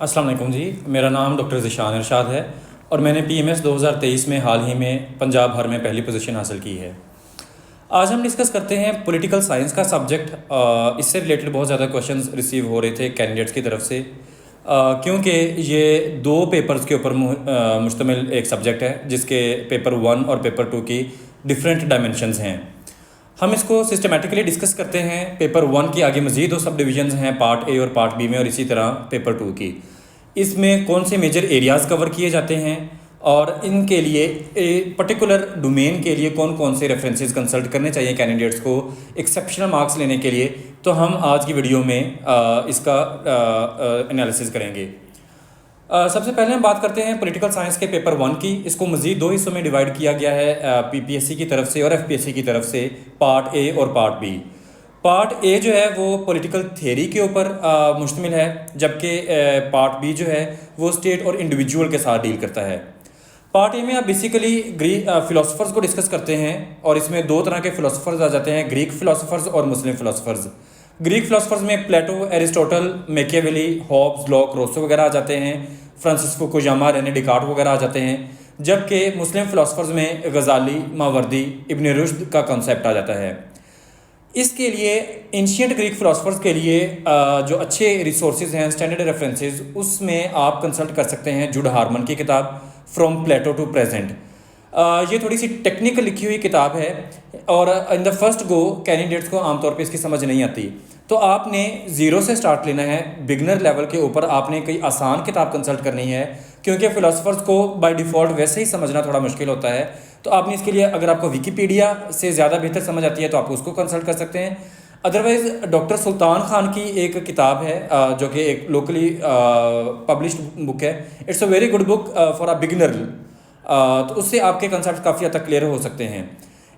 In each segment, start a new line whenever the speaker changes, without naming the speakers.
अस्सलाम वालेकुम जी। मेरा नाम डॉक्टर ज़िशान इरशाद है और मैंने पीएमएस 2023 में हाल ही में पंजाब भर में पहली पोजीशन हासिल की है। आज हम डिस्कस करते हैं पॉलिटिकल साइंस का सब्जेक्ट। इससे रिलेटेड बहुत ज़्यादा क्वेश्चंस रिसीव हो रहे थे कैंडिडेट्स की तरफ से, क्योंकि ये दो पेपर्स के ऊपर मुश्तमिल एक सब्जेक्ट है जिसके पेपर 1 और पेपर 2 की डिफरेंट डायमेंशंस हैं। हम इसको सिस्टमेटिकली डिस्कस करते हैं। पेपर 1 की आगे मज़ीद दो सब डिविजन्स हैं, पार्ट ए और पार्ट बी में, और इसी तरह पेपर 2 की। इसमें कौन से मेजर एरियाज़ कवर किए जाते हैं और इनके लिए पर्टिकुलर डोमेन के लिए कौन कौन से रेफरेंसेस कंसल्ट करने चाहिए कैंडिडेट्स को एक्सेप्शनल मार्क्स लेने के लिए, तो हम आज की वीडियो में इसका एनालिसिस करेंगे। सबसे पहले हम बात करते हैं पॉलिटिकल साइंस के पेपर 1 की। इसको मज़ीद दो हिस्सों में डिवाइड किया गया है, पीपीएससी की तरफ से और एफपीएससी की तरफ से, पार्ट ए और पार्ट बी। पार्ट ए जो है वो पॉलिटिकल थ्योरी के ऊपर मुश्तमिल है, जबकि पार्ट बी जो है वो स्टेट और इंडिविजुअल के साथ डील करता है। पार्ट ए में आप बेसिकली फ़िलासफ़र्स को डिस्कस करते हैं और इसमें दो तरह के फ़िलासफ़र्स आ जाते हैं, ग्रीक फ़िलासफ़र्स और मुस्लिम फ़िलासफ़र्स। ग्रीक फ़िलासफ़र्स में Plato, Aristotle, Machiavelli, Hobbes, Locke, Rousseau वगैरह आ जाते हैं। फ्रांसिस फुकुयामा, रेने डिकार्ट वगैरह आ जाते हैं। जबकि मुस्लिम फ़िलासफ़र्स में गज़ाली, मावर्दी, इब्न रुश्द का कॉन्सेप्ट आ जाता है। इसके लिए एंशियंट ग्रीक फ़िलासफ़र्स के लिए जो अच्छे रिसोर्सेज हैं, स्टैंडर्ड रेफरेंसेस, उसमें आप कंसल्ट कर सकते हैं जुड हार्मन की किताब फ्रॉम प्लेटो टू प्रेजेंट। ये थोड़ी सी टेक्निकल लिखी हुई किताब है और in the first go candidates को आमतौर पे इसकी समझ नहीं आती, तो आपने ज़ीरो से स्टार्ट लेना है। बिगनर लेवल के ऊपर आपने कोई आसान किताब कंसल्ट करनी है, क्योंकि फ़िलासफ़र्स को बाय डिफ़ॉल्ट वैसे ही समझना थोड़ा मुश्किल होता है। तो आपने इसके लिए, अगर आपको विकीपीडिया से ज़्यादा बेहतर समझ आती है तो आप उसको कंसल्ट कर सकते हैं। अदरवाइज़ डॉक्टर सुल्तान खान की एक किताब है जो कि एक लोकली पब्लिश्ड बुक है। It's a very good book for a beginner. तो उससे आपके कंसेप्ट काफ़ी हद तक क्लियर हो सकते हैं।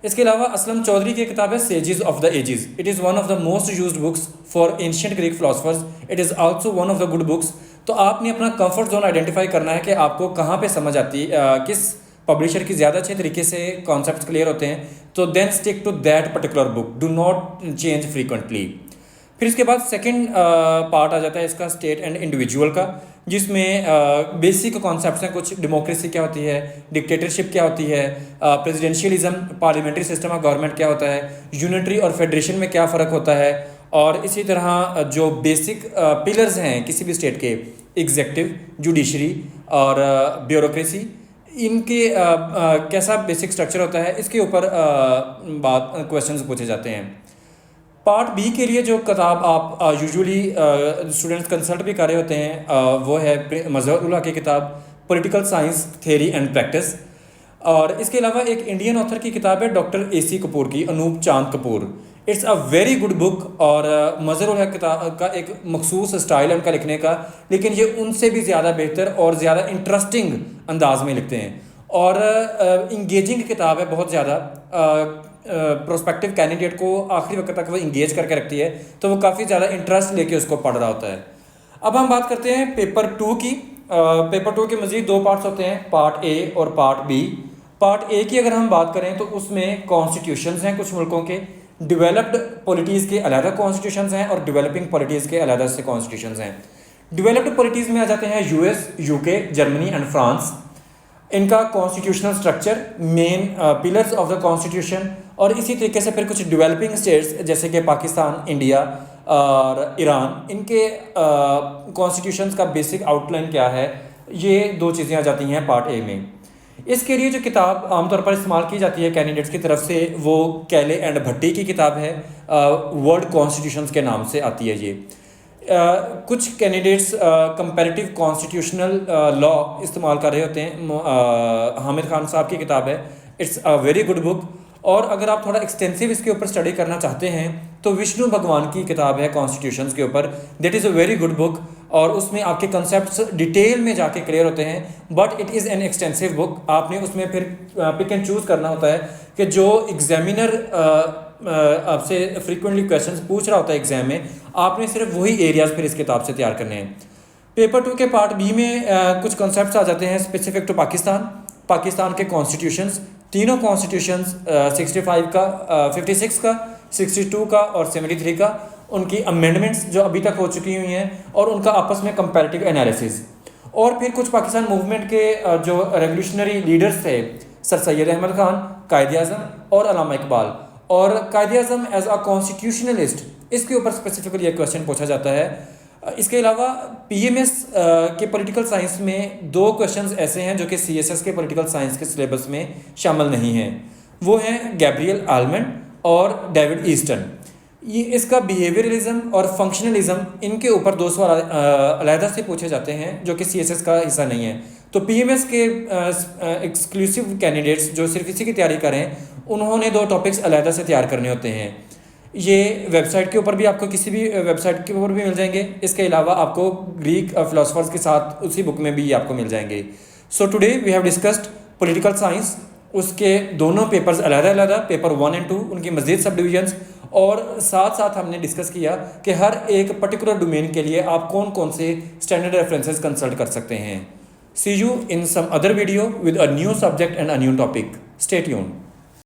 इसके अलावा असलम चौधरी की किताब है sages of the ages. It is one of the most used books for ancient Greek philosophers. It is also one of the good books. तो आपने अपना कंफर्ट जोन आइडेंटिफाई करना है कि आपको कहाँ पे समझ आती है, किस पब्लिशर की ज़्यादा अच्छे तरीके से कॉन्सेप्ट्स क्लियर होते हैं, तो then stick to that particular book, do not change frequently. फिर इसके बाद सेकंड पार्ट आ जाता है इसका स्टेट एंड इंडिविजुअल का, जिसमें बेसिक कॉन्सेप्ट्स हैं कुछ। डेमोक्रेसी क्या होती है, डिक्टेटरशिप क्या होती है, प्रेसिडेंशियलिज्म, पार्लियामेंट्री सिस्टम ऑफ गवर्नमेंट क्या होता है, यूनिटरी और फेडरेशन में क्या फ़र्क होता है, और इसी तरह जो बेसिक पिलर्स हैं किसी भी स्टेट के, एग्जेक्टिव, जुडिशरी और ब्यूरोक्रेसी, इनके कैसा बेसिक स्ट्रक्चर होता है, इसके ऊपर बात क्वेश्चंस पूछे जाते हैं। पार्ट बी के लिए जो किताब आप यूजुअली स्टूडेंट्स कंसल्ट भी कर रहे होते हैं वो है मज़हर-उल-हक की किताब political science theory and practice. और इसके अलावा एक इंडियन ऑथर की किताब है डॉक्टर AC कपूर की, अनूप चांद Kapoor. It's a very good book और मज़हर-उल-हक किताब का एक मखसूस स्टाइल है उनका लिखने का, लेकिन ये उनसे भी ज़्यादा बेहतर और ज़्यादा इंटरेस्टिंग अंदाज में लिखते हैं और इंगेजिंग किताब है बहुत ज़्यादा। प्रोस्पेक्टिव कैंडिडेट को आखिरी वक्त तक वो इंगेज करके रखती है, तो वो काफ़ी ज़्यादा इंटरेस्ट लेके उसको पढ़ रहा होता है। अब हम बात करते हैं पेपर 2 की। पेपर 2 के मज़ीद दो पार्ट्स होते हैं, पार्ट ए और पार्ट बी। पार्ट ए की अगर हम बात करें तो उसमें कॉन्स्टिट्यूशंस हैं कुछ मुल्कों के, डेवलप्ड पॉलिटीज़ के अलग कॉन्स्टिट्यूशंस हैं और डेवलपिंग पॉलिटीज़ के अलग से कॉन्स्टिट्यूशंस हैं। डेवलप्ड पॉलिटीज़ में आ जाते हैं US, UK, Germany and France. इनका constitutional structure, main pillars of the constitution, और इसी तरीके से फिर कुछ डेवलपिंग स्टेट्स जैसे कि पाकिस्तान, इंडिया और ईरान, इनके कॉन्स्टिट्यूशंस का बेसिक आउटलाइन क्या है, ये दो चीज़ें आ जाती हैं पार्ट ए में। इसके लिए जो किताब आमतौर पर इस्तेमाल की जाती है कैंडिडेट्स की तरफ से, वो कैले एंड भट्टी की किताब है, वर्ल्ड कॉन्स्टिट्यूशंस के नाम से आती है ये। कुछ कैंडिडेट्स कंपैरेटिव कॉन्स्टिट्यूशनल लॉ इस्तेमाल कर रहे होते हैं। हामिद खान साहब की किताब है, it's a very good book. और अगर आप थोड़ा एक्सटेंसिव इसके ऊपर स्टडी करना चाहते हैं तो विष्णु भगवान की किताब है कॉन्स्टिट्यूशंस के ऊपर, that is a very good book, और उसमें आपके कंसेप्ट्स डिटेल में जाके क्लियर होते हैं, but it is an extensive book. आपने उसमें फिर पिक एंड चूज़ करना होता है कि जो एग्जामिनर आपसे फ्रीक्वेंटली क्वेश्चंस पूछ रहा होता है एग्जाम में, आपने सिर्फ वही एरियाज़ फिर इस किताब से तैयार करने हैं। पेपर 2 के पार्ट बी में कुछ कॉन्सेप्ट्स आ जाते हैं स्पेसिफिक टू पाकिस्तान के कॉन्स्टिट्यूशंस, तीनों कॉन्स्टिट्यूशंस 65 का, 56 का, 62 का और 73 का, उनकी अमेंडमेंट्स जो अभी तक हो चुकी हुई हैं और उनका आपस में कंपैरेटिव एनालिसिस। और फिर कुछ पाकिस्तान मूवमेंट के जो रेवोल्यूशनरी लीडर्स थे, सर सैयद अहमद खान, कायद आज़म और अल्लामा इकबाल। और कायद आज़म एज अ कॉन्स्टिट्यूशनलिस्ट, इसके ऊपर स्पेसिफिकली ये क्वेश्चन पूछा जाता है। इसके अलावा पीएमएस के पॉलिटिकल साइंस में 2 क्वेश्चंस ऐसे हैं जो कि सीएसएस के पॉलिटिकल साइंस के सिलेबस में शामिल नहीं हैं। वो हैं गैब्रियल आलमंड और डेविड ईस्टन। ये इसका बिहेवियरलिज्म और फंक्शनलिज्म, इनके ऊपर 2 सवाल अलहदा से पूछे जाते हैं जो कि सीएसएस का हिस्सा नहीं है। तो पीएमएस के एक्सक्लूसिव कैंडिडेट्स जो सिर्फ इसी की तैयारी करें, उन्होंने 2 टॉपिक्स अलहदा से तैयार करने होते हैं। ये वेबसाइट के ऊपर भी, आपको किसी भी वेबसाइट के ऊपर भी मिल जाएंगे। इसके अलावा आपको ग्रीक फिलोसफर्स के साथ उसी बुक में भी आपको मिल जाएंगे। So today we have discussed political science, उसके दोनों पेपर्स अलग-अलग, पेपर 1 और 2, उनकी मज़ीद सब डिविजन्स, और साथ साथ हमने डिस्कस किया कि हर एक पर्टिकुलर डोमेन के लिए आप कौन कौन से स्टैंडर्ड रेफरेंसेस कंसल्ट कर सकते हैं। See you in some other video with a new subject and a new topic. Stay tuned.